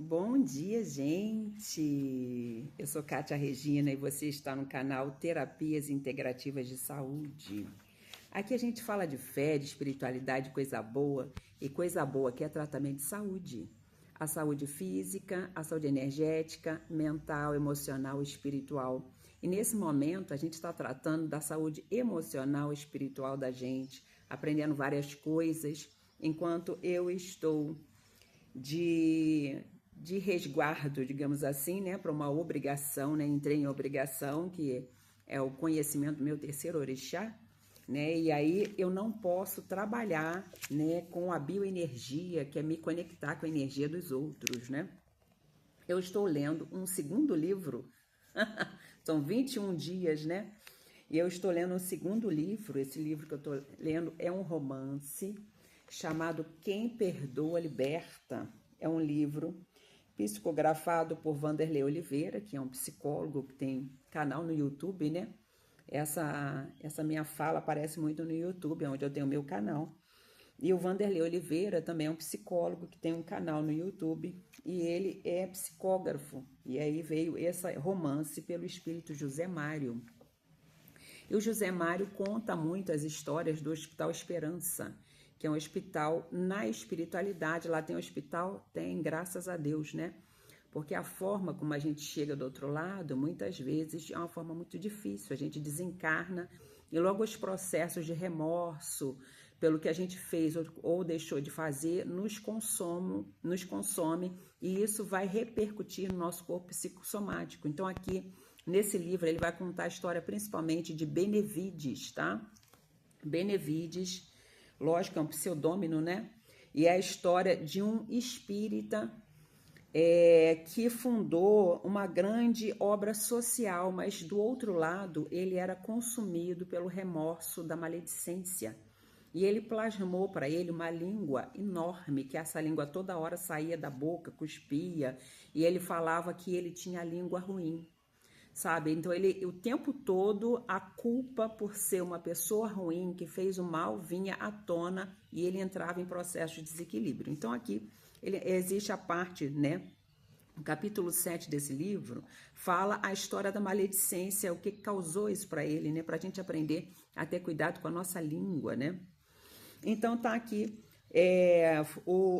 Bom dia, gente! Eu sou Kátia Regina e você está no canal Terapias Integrativas de Saúde. Aqui a gente fala de fé, de espiritualidade, coisa boa, e coisa boa que é tratamento de saúde. A saúde física, a saúde energética, mental, emocional e espiritual. E nesse momento a gente está tratando da saúde emocional e espiritual da gente, aprendendo várias coisas, enquanto eu estou de resguardo, digamos assim, né, para uma obrigação, né, entrei em obrigação, que é o conhecimento do meu terceiro orixá, né, e aí eu não posso trabalhar, né, com a bioenergia, que é me conectar com a energia dos outros, né. Eu estou lendo um segundo livro, são 21 dias, né, e eu estou lendo um segundo livro. Esse livro que eu estou lendo é um romance chamado Quem Perdoa Liberta. É um livro psicografado por Vanderlei Oliveira, que é um psicólogo que tem canal no YouTube, né? Essa minha fala aparece muito no YouTube, onde eu tenho meu canal. E o Vanderlei Oliveira também é um psicólogo que tem um canal no YouTube e ele é psicógrafo. E aí veio esse romance pelo espírito José Mário. E o José Mário conta muito as histórias do Hospital Esperança, que é um hospital na espiritualidade. Lá tem hospital? Tem, graças a Deus, né? Porque a forma como a gente chega do outro lado, muitas vezes, é uma forma muito difícil. A gente desencarna e logo os processos de remorso pelo que a gente fez ou deixou de fazer nos consome e isso vai repercutir no nosso corpo psicossomático. Então aqui nesse livro ele vai contar a história principalmente de Benevides, tá? Benevides, lógico, é um pseudônimo, né? E é a história de um espírita que fundou uma grande obra social, mas do outro lado ele era consumido pelo remorso da maledicência. E ele plasmou para ele uma língua enorme, que essa língua toda hora saía da boca, cuspia, e ele falava que ele tinha a língua ruim, sabe? Então ele o tempo todo a culpa por ser uma pessoa ruim que fez o mal vinha à tona e ele entrava em processo de desequilíbrio. Então aqui existe a parte, né? O capítulo 7 desse livro fala a história da maledicência, o que causou isso para ele, né? Para a gente aprender a ter cuidado com a nossa língua, né? Então tá aqui,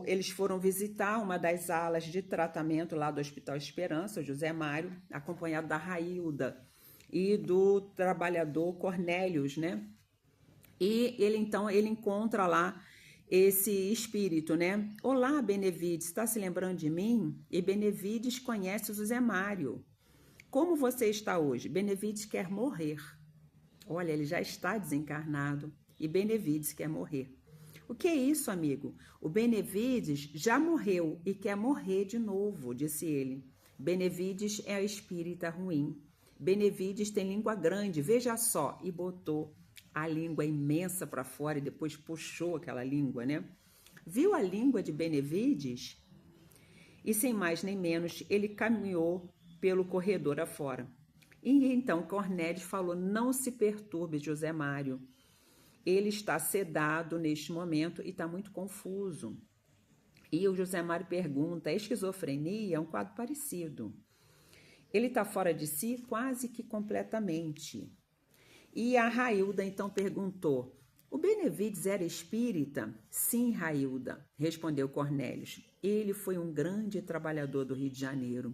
eles foram visitar uma das alas de tratamento lá do Hospital Esperança, o José Mário, acompanhado da Railda e do trabalhador Cornélios, né? E ele encontra lá esse espírito, né? Olá, Benevides, está se lembrando de mim? E Benevides conhece o José Mário. Como você está hoje? Benevides quer morrer. Olha, ele já está desencarnado e Benevides quer morrer. O que é isso, amigo? O Benevides já morreu e quer morrer de novo, disse ele. Benevides é a espírita ruim. Benevides tem língua grande, veja só. E botou a língua imensa para fora e depois puxou aquela língua, né? Viu a língua de Benevides? E sem mais nem menos, ele caminhou pelo corredor afora. E então Cornélios falou: não se perturbe, José Mário. Ele está sedado neste momento e está muito confuso. E o José Mário pergunta: a esquizofrenia é um quadro parecido. Ele está fora de si quase que completamente. E a Railda então perguntou: o Benevides era espírita? Sim, Railda, respondeu Cornélios. Ele foi um grande trabalhador do Rio de Janeiro.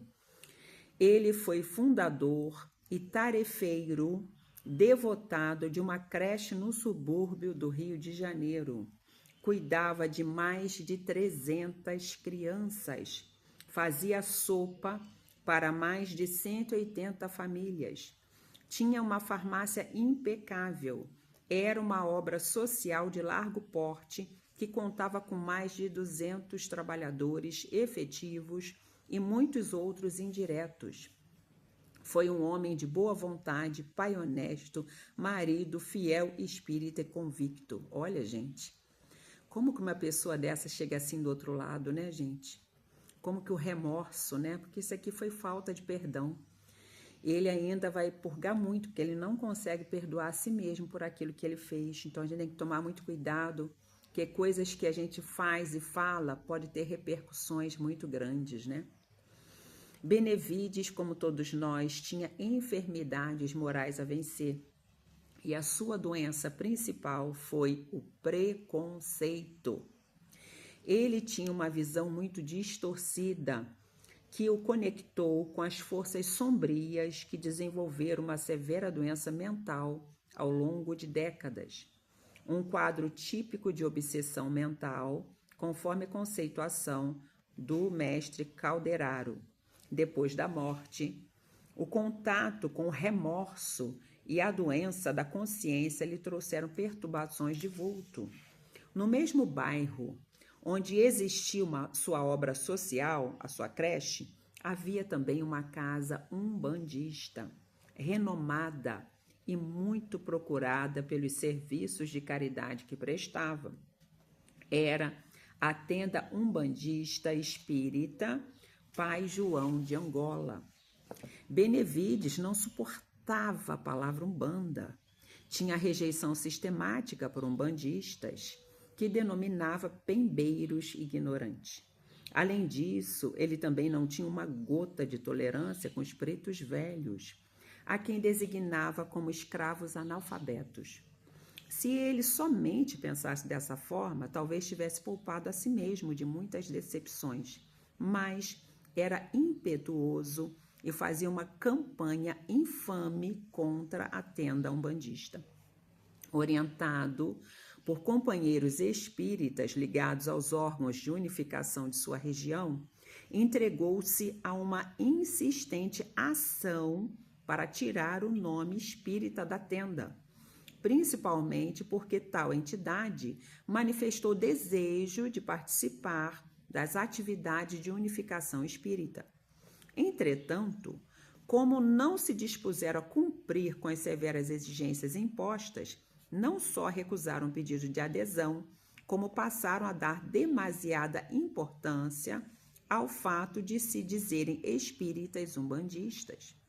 Ele foi fundador e tarefeiro devotado de uma creche no subúrbio do Rio de Janeiro. Cuidava de mais de 300 crianças. Fazia sopa para mais de 180 famílias. Tinha uma farmácia impecável. Era uma obra social de largo porte que contava com mais de 200 trabalhadores efetivos e muitos outros indiretos. Foi um homem de boa vontade, pai honesto, marido, fiel, espírita e convicto. Olha, gente, como que uma pessoa dessa chega assim do outro lado, né, gente? Como que o remorso, né? Porque isso aqui foi falta de perdão. Ele ainda vai purgar muito, porque ele não consegue perdoar a si mesmo por aquilo que ele fez. Então a gente tem que tomar muito cuidado Porque coisas que a gente faz e fala pode ter repercussões muito grandes, né? Benevides, como todos nós, tinha enfermidades morais a vencer. E a sua doença principal foi o preconceito. Ele tinha uma visão muito distorcida que o conectou com as forças sombrias que desenvolveram uma severa doença mental ao longo de décadas. Um quadro típico de obsessão mental, conforme a conceituação do mestre Calderaro. Depois da morte, o contato com o remorso e a doença da consciência lhe trouxeram perturbações de vulto. No mesmo bairro onde existia sua obra social, a sua creche, havia também uma casa umbandista, renomada e muito procurada pelos serviços de caridade que prestava. Era a tenda umbandista espírita Pai João de Angola. Benevides não suportava a palavra umbanda. Tinha rejeição sistemática por umbandistas, que denominava pembeiros ignorantes. Além disso, ele também não tinha uma gota de tolerância com os pretos velhos, a quem designava como escravos analfabetos. Se ele somente pensasse dessa forma, talvez tivesse poupado a si mesmo de muitas decepções, mas era impetuoso e fazia uma campanha infame contra a tenda umbandista. Orientado por companheiros espíritas ligados aos órgãos de unificação de sua região, entregou-se a uma insistente ação para tirar o nome espírita da tenda, principalmente porque tal entidade manifestou desejo de participar das atividades de unificação espírita. Entretanto, como não se dispuseram a cumprir com as severas exigências impostas, não só recusaram o pedido de adesão, como passaram a dar demasiada importância ao fato de se dizerem espíritas umbandistas.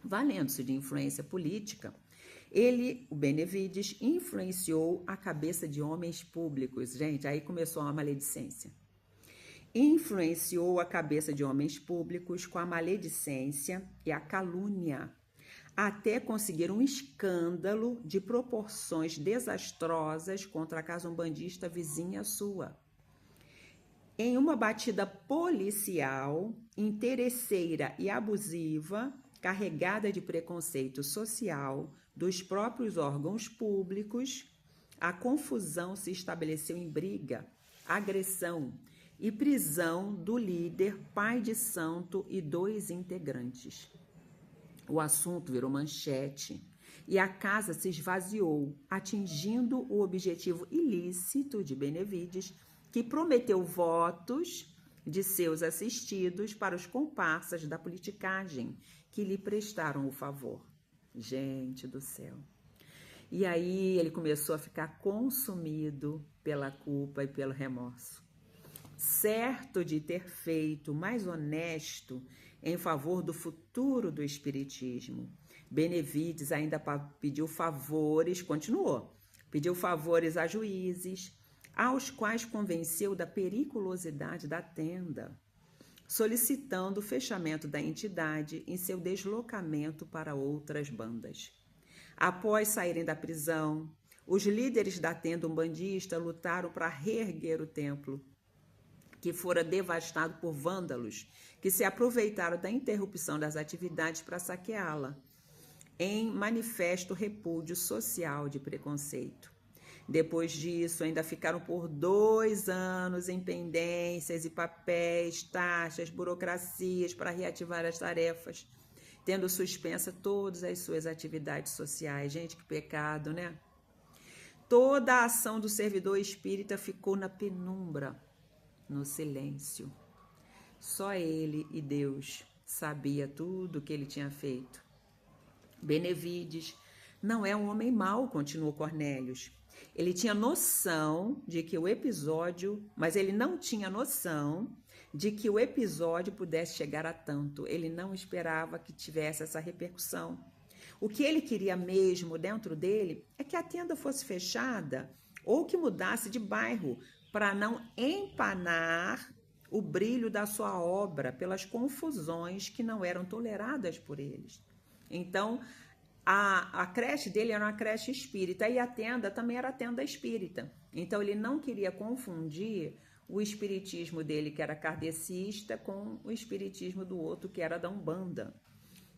Valendo-se de influência política, o Benevides, influenciou a cabeça de homens públicos. Gente, aí começou uma maledicência. Influenciou a cabeça de homens públicos com a maledicência e a calúnia, até conseguir um escândalo de proporções desastrosas contra a casa umbandista vizinha sua. Em uma batida policial, interesseira e abusiva, carregada de preconceito social dos próprios órgãos públicos, a confusão se estabeleceu em briga, agressão e prisão do líder, pai de santo e 2 integrantes. O assunto virou manchete e a casa se esvaziou, atingindo o objetivo ilícito de Benevides, que prometeu votos de seus assistidos para os comparsas da politicagem que lhe prestaram o favor. Gente do céu! E aí ele começou a ficar consumido pela culpa e pelo remorso. Certo de ter feito mais honesto em favor do futuro do espiritismo, Benevides ainda pediu favores, pediu favores a juízes, aos quais convenceu da periculosidade da tenda, solicitando o fechamento da entidade em seu deslocamento para outras bandas. Após saírem da prisão, os líderes da tenda umbandista lutaram para reerguer o templo, que fora devastado por vândalos, que se aproveitaram da interrupção das atividades para saqueá-la, em manifesto repúdio social de preconceito. Depois disso, ainda ficaram por 2 anos em pendências e papéis, taxas, burocracias para reativar as tarefas, tendo suspensa todas as suas atividades sociais. Gente, que pecado, né? Toda a ação do servidor espírita ficou na penumbra, no silêncio. Só ele e Deus sabia tudo o que ele tinha feito. Benevides não é um homem mau, continuou Cornélios. Ele tinha noção de que o episódio, mas ele não tinha noção de que o episódio pudesse chegar a tanto. Ele não esperava que tivesse essa repercussão. O que ele queria mesmo dentro dele é que a tenda fosse fechada ou que mudasse de bairro para não empanar o brilho da sua obra pelas confusões que não eram toleradas por eles. Então, a creche dele era uma creche espírita e a tenda também era a tenda espírita. Então, ele não queria confundir o espiritismo dele, que era kardecista, com o espiritismo do outro, que era da Umbanda.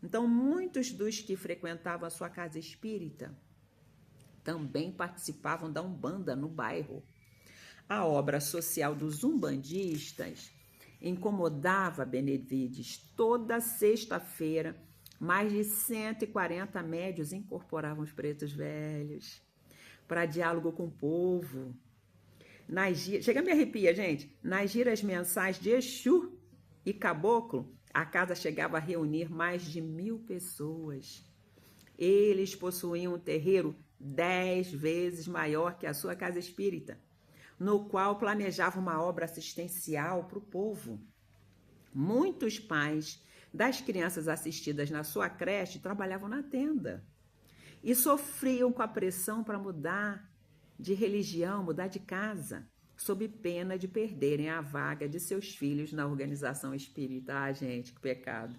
Então, muitos dos que frequentavam a sua casa espírita também participavam da Umbanda no bairro. A obra social dos umbandistas incomodava Benevides. Toda sexta-feira, mais de 140 médios incorporavam os pretos velhos para diálogo com o povo. Chega a me arrepia, gente. Nas giras mensais de Exu e Caboclo, a casa chegava a reunir mais de 1.000 pessoas. Eles possuíam um terreiro 10 vezes maior que a sua casa espírita, no qual planejava uma obra assistencial para o povo. Muitos pais das crianças assistidas na sua creche trabalhavam na tenda e sofriam com a pressão para mudar de religião, mudar de casa, sob pena de perderem a vaga de seus filhos na organização espírita. Ah, gente, que pecado!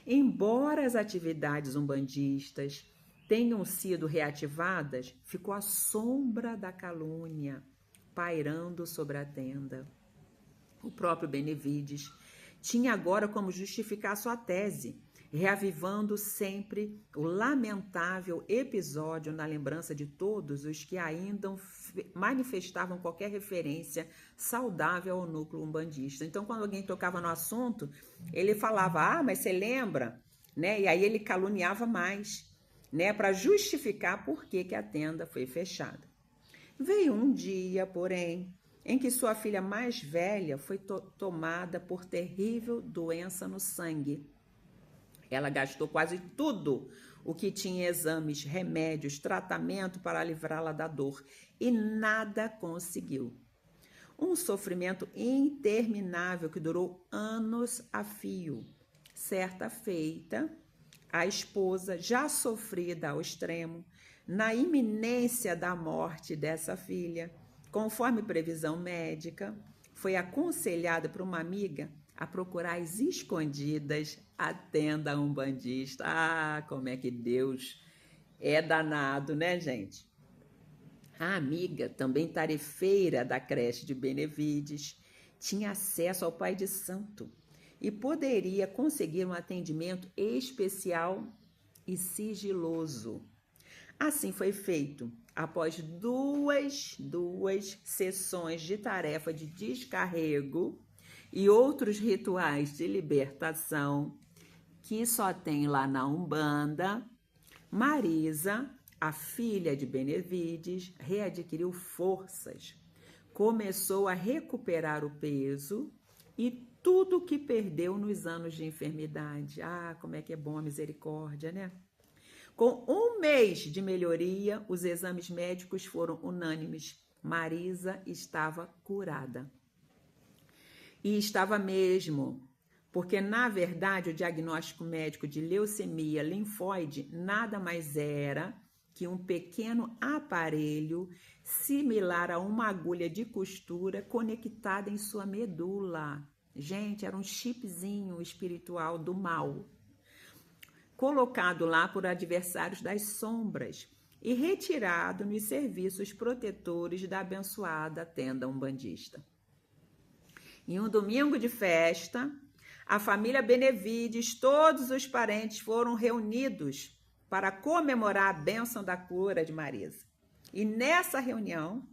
Embora as atividades umbandistas tenham sido reativadas, ficou a sombra da calúnia pairando sobre a tenda. O próprio Benevides tinha agora como justificar sua tese, reavivando sempre o lamentável episódio na lembrança de todos os que ainda manifestavam qualquer referência saudável ao núcleo umbandista. Então, quando alguém tocava no assunto, ele falava, mas você lembra? Né? E aí ele caluniava mais, né? Para justificar por que a tenda foi fechada. Veio um dia, porém, em que sua filha mais velha foi tomada por terrível doença no sangue. Ela gastou quase tudo o que tinha exames, remédios, tratamento para livrá-la da dor e nada conseguiu. Um sofrimento interminável que durou anos a fio. Certa feita, a esposa, já sofrida ao extremo, na iminência da morte dessa filha, conforme previsão médica, foi aconselhada por uma amiga a procurar às escondidas a tenda umbandista. Ah, como é que Deus é danado, né, gente? A amiga, também tarefeira da creche de Benevides, tinha acesso ao pai de santo e poderia conseguir um atendimento especial e sigiloso. Assim foi feito. Após duas sessões de tarefa de descarrego e outros rituais de libertação que só tem lá na Umbanda, Marisa, a filha de Benevides, readquiriu forças, começou a recuperar o peso e tudo que perdeu nos anos de enfermidade. Ah, como é que é bom a misericórdia, né? Com 1 mês de melhoria, os exames médicos foram unânimes. Marisa estava curada. E estava mesmo, porque, na verdade, o diagnóstico médico de leucemia linfóide nada mais era que um pequeno aparelho similar a uma agulha de costura conectada em sua medula. Gente, era um chipzinho espiritual do mal, colocado lá por adversários das sombras e retirado nos serviços protetores da abençoada tenda umbandista. Em um domingo de festa, a família Benevides, todos os parentes foram reunidos para comemorar a bênção da cura de Marisa. E nessa reunião,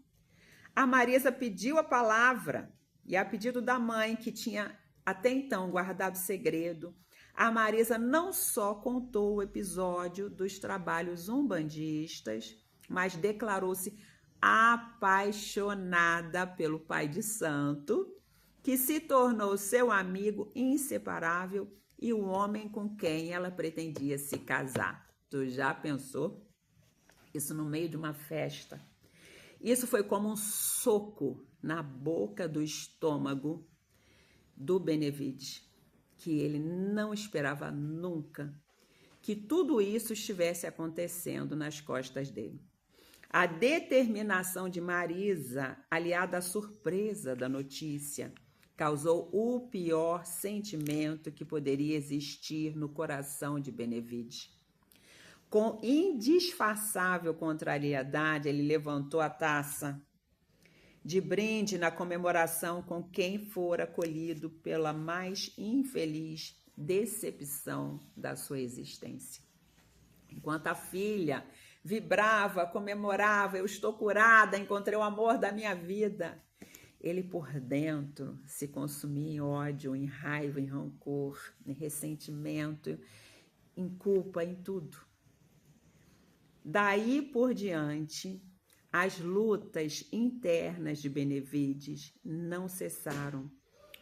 a Marisa pediu a palavra e, a pedido da mãe, que tinha até então guardado segredo, a Marisa não só contou o episódio dos trabalhos umbandistas, mas declarou-se apaixonada pelo pai de santo, que se tornou seu amigo inseparável e o homem com quem ela pretendia se casar. Tu já pensou? Isso no meio de uma festa. Isso foi como um soco na boca do estômago do Benevides, que ele não esperava nunca que tudo isso estivesse acontecendo nas costas dele. A determinação de Marisa, aliada à surpresa da notícia, causou o pior sentimento que poderia existir no coração de Benevides. Com indisfarçável contrariedade, ele levantou a taça de brinde na comemoração com quem fora acolhido pela mais infeliz decepção da sua existência. Enquanto a filha vibrava, comemorava, eu estou curada, encontrei o amor da minha vida, ele por dentro se consumia em ódio, em raiva, em rancor, em ressentimento, em culpa, em tudo. Daí por diante, as lutas internas de Benevides não cessaram,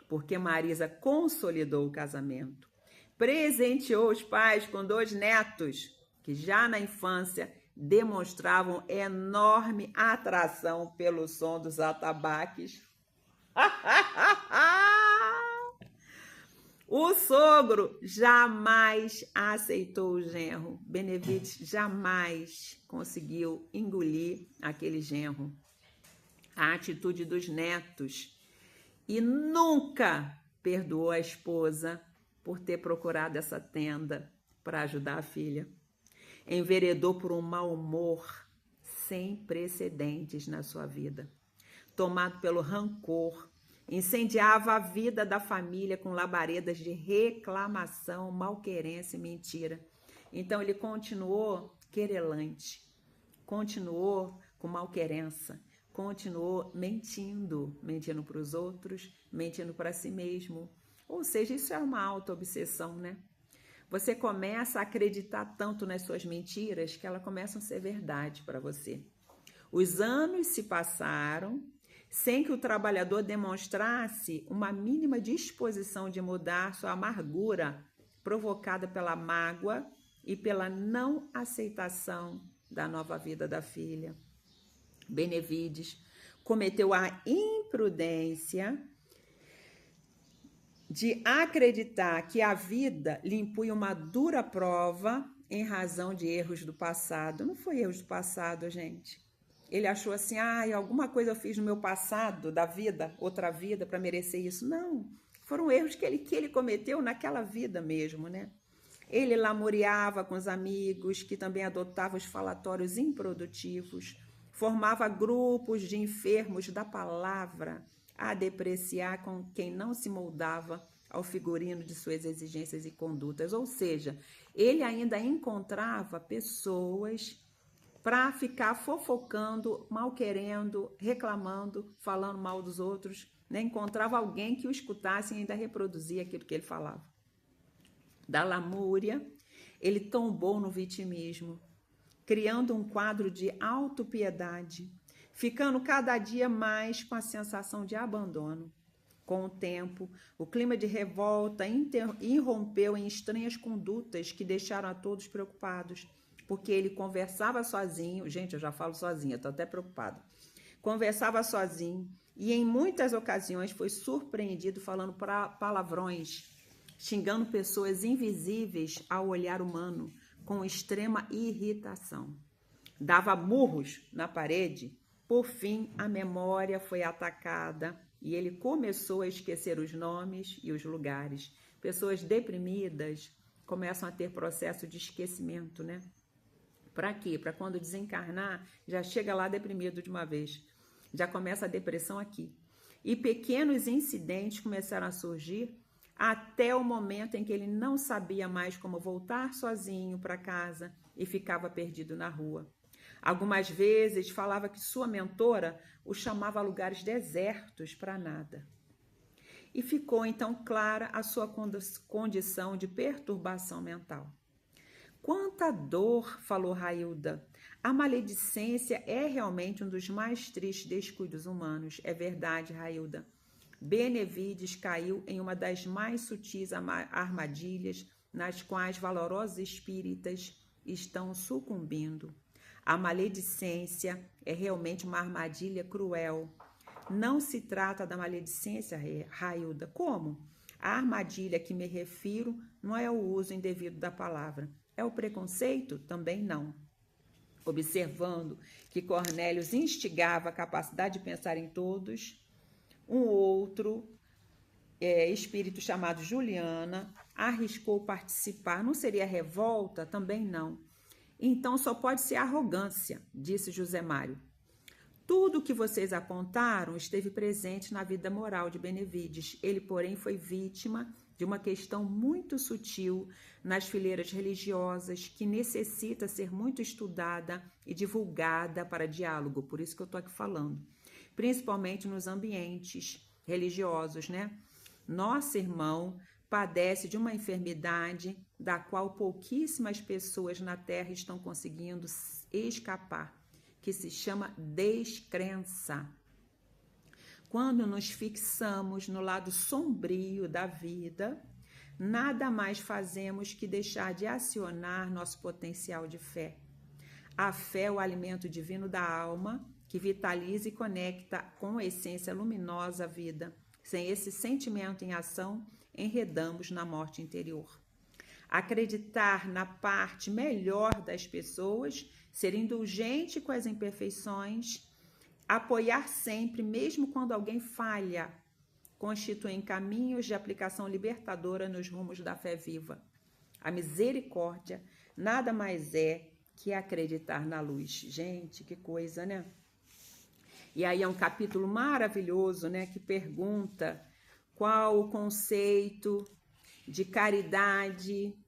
porque Marisa consolidou o casamento, presenteou os pais com 2 netos, que já na infância demonstravam enorme atração pelo som dos atabaques. O sogro jamais aceitou o genro. Benevides jamais conseguiu engolir aquele genro. A atitude dos netos. E nunca perdoou a esposa por ter procurado essa tenda para ajudar a filha. Enveredou por um mau humor sem precedentes na sua vida. Tomado pelo rancor, incendiava a vida da família com labaredas de reclamação, malquerência e mentira. Então ele continuou querelante, continuou com malquerença, continuou mentindo para os outros, mentindo para si mesmo. Ou seja, isso é uma auto-obsessão, né? Você começa a acreditar tanto nas suas mentiras que elas começam a ser verdade para você. Os anos se passaram sem que o trabalhador demonstrasse uma mínima disposição de mudar sua amargura provocada pela mágoa e pela não aceitação da nova vida da filha. Benevides cometeu a imprudência de acreditar que a vida lhe impunha uma dura prova em razão de erros do passado. Não foi erros do passado, gente. Ele achou assim, alguma coisa eu fiz no meu passado, da vida, outra vida, para merecer isso. Não, foram erros que ele cometeu naquela vida mesmo, né? Ele lamuriava com os amigos, que também adotavam os falatórios improdutivos, formava grupos de enfermos da palavra, a depreciar com quem não se moldava ao figurino de suas exigências e condutas. Ou seja, ele ainda encontrava pessoas para ficar fofocando, malquerendo, reclamando, falando mal dos outros, né? Encontrava alguém que o escutasse e ainda reproduzia aquilo que ele falava. Da lamúria, ele tombou no vitimismo, criando um quadro de autopiedade, ficando cada dia mais com a sensação de abandono. Com o tempo, o clima de revolta irrompeu em estranhas condutas que deixaram a todos preocupados, porque ele conversava sozinho. Gente, eu já falo sozinha, estou até preocupada. Conversava sozinho e em muitas ocasiões foi surpreendido falando palavrões, xingando pessoas invisíveis ao olhar humano, com extrema irritação. Dava murros na parede. Por fim, a memória foi atacada e ele começou a esquecer os nomes e os lugares. Pessoas deprimidas começam a ter processo de esquecimento, né? Para quê? Para quando desencarnar, já chega lá deprimido de uma vez. Já começa a depressão aqui. E pequenos incidentes começaram a surgir até o momento em que ele não sabia mais como voltar sozinho para casa e ficava perdido na rua. Algumas vezes falava que sua mentora o chamava a lugares desertos para nada. E ficou então clara a sua condição de perturbação mental. Quanta dor, falou Railda. A maledicência é realmente um dos mais tristes descuidos humanos. É verdade, Railda. Benevides caiu em uma das mais sutis armadilhas nas quais valorosos espíritas estão sucumbindo. A maledicência é realmente uma armadilha cruel. Não se trata da maledicência, Railda. Como? A armadilha a que me refiro não é o uso indevido da palavra. É o preconceito? Também não. observando que Cornélio instigava a capacidade de pensar em todos, um outro espírito chamado Juliana arriscou participar. Não seria revolta? Também não. Então só pode ser arrogância, disse José Mário. Tudo o que vocês apontaram esteve presente na vida moral de Benevides. Ele, porém, foi vítima de uma questão muito sutil nas fileiras religiosas que necessita ser muito estudada e divulgada para diálogo. Por isso que eu estou aqui falando. Principalmente nos ambientes religiosos, né? Nosso irmão padece de uma enfermidade da qual pouquíssimas pessoas na Terra estão conseguindo escapar, que se chama descrença. Quando nos fixamos no lado sombrio da vida, nada mais fazemos que deixar de acionar nosso potencial de fé. A fé é o alimento divino da alma, que vitaliza e conecta com a essência luminosa a vida. Sem esse sentimento em ação, enredamos na morte interior. Acreditar na parte melhor das pessoas, ser indulgente com as imperfeições, apoiar sempre, mesmo quando alguém falha, constituem caminhos de aplicação libertadora nos rumos da fé viva. A misericórdia nada mais é que acreditar na luz. Gente, que coisa, né? E aí é um capítulo maravilhoso, né, que pergunta qual o conceito de caridade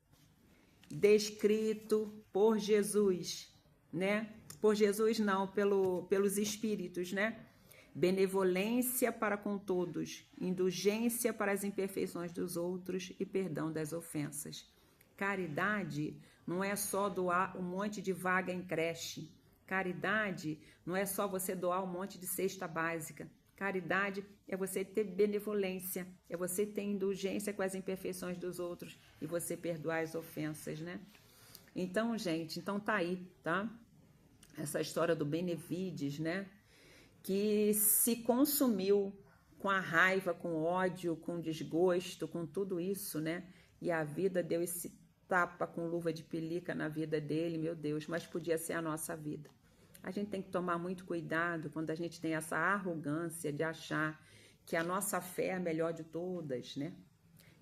descrito por Jesus, né? Por Jesus não, pelos espíritos, né? Benevolência para com todos, indulgência para as imperfeições dos outros e perdão das ofensas. Caridade não é só doar um monte de vaga em creche. Caridade não é só você doar um monte de cesta básica. Caridade é você ter benevolência, é você ter indulgência com as imperfeições dos outros e você perdoar as ofensas, né? Então, gente, então tá aí, tá? Essa história do Benevides, né? Que se consumiu com a raiva, com o ódio, com o desgosto, com tudo isso, né? E a vida deu esse tapa com luva de pelica na vida dele, meu Deus, mas podia ser a nossa vida. A gente tem que tomar muito cuidado quando a gente tem essa arrogância de achar que a nossa fé é a melhor de todas, né?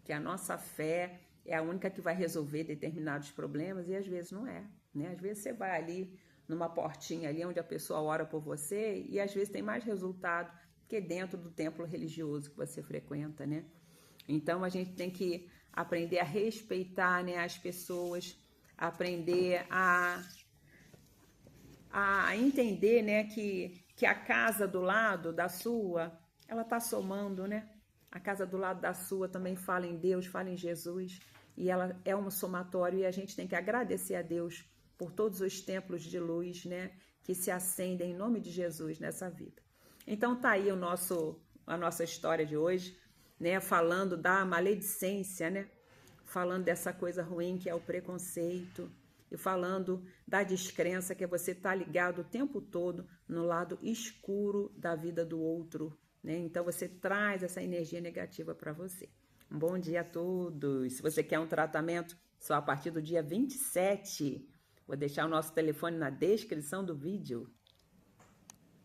Que a nossa fé é a única que vai resolver determinados problemas e às vezes não é, né? Às vezes você vai ali numa portinha ali onde a pessoa ora por você e às vezes tem mais resultado que dentro do templo religioso que você frequenta, né? Então a gente tem que aprender a respeitar, né, as pessoas, aprender a entender, né, que a casa do lado da sua, ela está somando, né? A casa do lado da sua também fala em Deus, fala em Jesus, e ela é um somatório e a gente tem que agradecer a Deus por todos os templos de luz, né, que se acendem em nome de Jesus nessa vida. Então tá aí a nossa história de hoje, né, falando da maledicência, né? Falando dessa coisa ruim que é o preconceito, e falando da descrença, que é você estar ligado o tempo todo no lado escuro da vida do outro, né? Então você traz essa energia negativa para você. Um bom dia a todos. Se você quer um tratamento, só a partir do dia 27. Vou deixar o nosso telefone na descrição do vídeo.